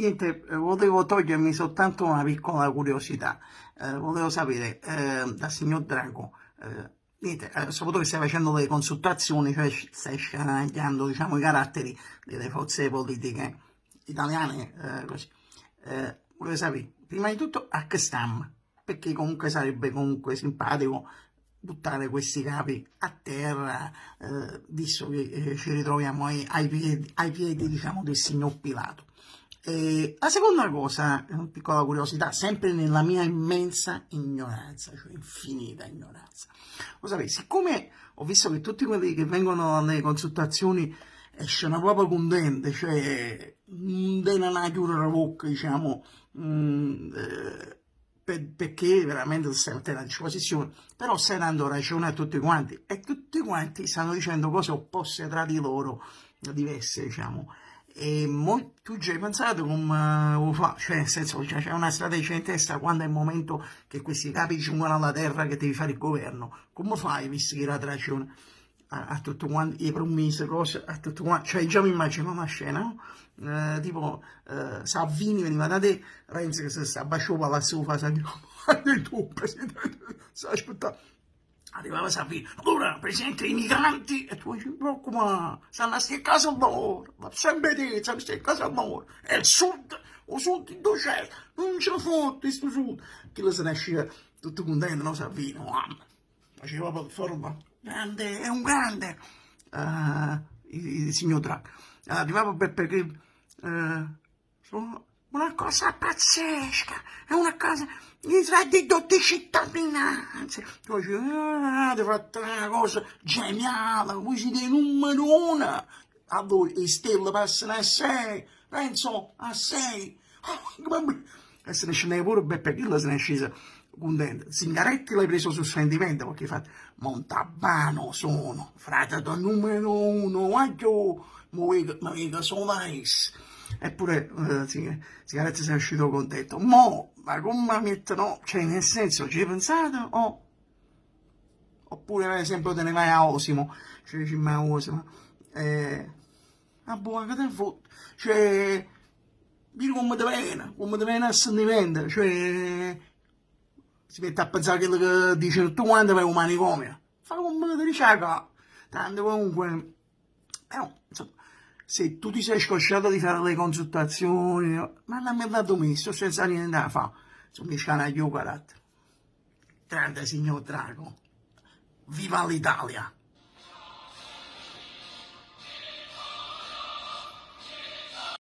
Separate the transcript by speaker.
Speaker 1: Niente, volevo togliermi soltanto una piccola curiosità. Volevo sapere dal signor Drago, niente, soprattutto che stai facendo le consultazioni, cioè stai scandagliando, diciamo, i caratteri delle forze politiche italiane, così. Volevo sapere, prima di tutto, a che stiamo? Perché comunque sarebbe comunque simpatico buttare questi capi a terra, visto che ci ritroviamo ai piedi, diciamo, del signor Pilato. E la seconda cosa, una piccola curiosità, sempre nella mia immensa ignoranza, cioè infinita ignoranza. Lo sapete, siccome ho visto che tutti quelli che vengono alle consultazioni escono proprio contenti, cioè della natura bocca, diciamo, perché veramente stai mettendo a disposizione, però stai dando ragione a tutti quanti e tutti quanti stanno dicendo cose opposte tra di loro, diverse, diciamo. E tu già hai pensato come lo fa? Cioè, nel senso, cioè, c'è una strategia in testa quando è il momento che questi capi giungono alla terra che devi fare il governo. Come fai, visto che la ragione a tutti quanti, i promessi, cose, a tutti quanti, cioè già mi immagino una scena, no? Tipo, Salvini veniva da te, Renzi che si abbassava la sofa, sai, tu, presidente, stai aspettando. Arrivava Salvini, allora, presidente, i migranti, e tu dici, no, come, stanno a stare a casa loro, ma sempre te, stanno a stare a casa loro, e il sud in c'è, non ce la fa, questo sud. Che lo se ne esce tutto contento, no, Salvini, mamma, faceva per forma, grande, è un grande, il signor Draghi. Arrivava perché, una cosa pazzesca, è una cosa di reddito di cittadinanza. Tu dici, avete fatto una cosa geniale, voi siete numero uno. Allora le stelle passano a 6, penso a 6. E se ne scende pure Beppe Grillo, se ne è sceso contento. Zingaretti l'hai preso sul sentimento perché fa Montalbano sono, fratello numero uno, guaglio, ma sono nice. Eppure Zingaretti se ne è uscito contento. Ma come mettono, cioè nel senso, ci hai pensato? Oppure per esempio te ne vai a Osimo, cioè dici ma a Osimo, a buona che te fotte, cioè, dire come te viene a sentimento, cioè, si mette a pensare a quello che dice tutto quanto per un manicomio, fa come te dice qua, tanto comunque, insomma, se tu ti sei scocciato di fare le consultazioni, ma non mi ha dato messo senza niente da fare, insomma, mi scanaglio carattere. Grande signor Drago, viva l'Italia!